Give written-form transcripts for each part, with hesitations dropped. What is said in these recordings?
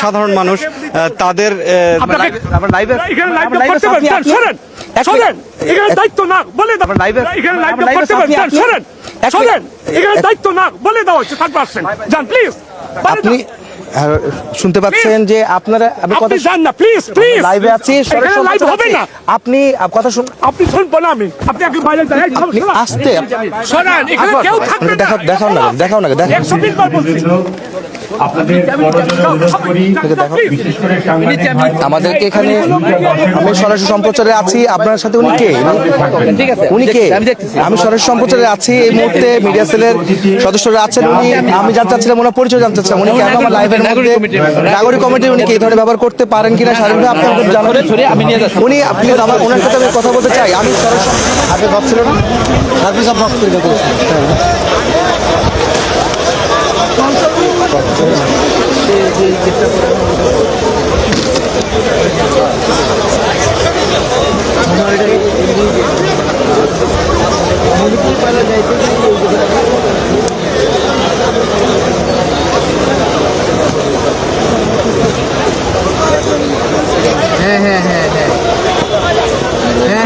সাধারণ মানুষ তাদের দায়িত্ব না বলে দায়িত্ব না বলে দেওয়া হচ্ছে যান প্লিজ। আপনি শুনতে পাচ্ছেন যে আপনারা আপনি যান না প্লিজ প্লিজ লাইভে আছি, লাইভ হবে না। আপনি কথা শুন, আপনি শুনবো না আমি, আপনি আগে বাইরে যান। আসতে শোনেন, এখানে কেউ থাকবে না। দেখাও না 120 বার বলছি। আমাদেরকে এখানে আমি সরাসরি সম্প্রচারে আছি, আপনার সাথে উনি কে? উনি কে? আমি সরাসরি সম্প্রচারে আছি এই মুহূর্তে, মিডিয়া সেলের সদস্যরা আছেন। উনি, আমি জানতে চাচ্ছিলাম ওনার পরিচয় জানতে চাচ্ছিলাম, উনি কেন আমার লাইভের মধ্যে নাগরিক কমিটির উনি কি এই ধরনের ব্যবহার করতে পারেন কিনা স্বাধীনভাবে আপনি আমাকে জানাবেন। উনি আপনি আমার ওনার সাথে আমি কথা বলতে চাই। আমি সরাসরি আগে ভাবছিল না আপনি সব বক্স করে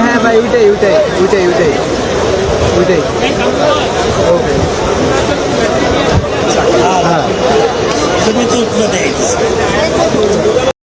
হ্যাঁ ভাই, ওইটাই তুমি তো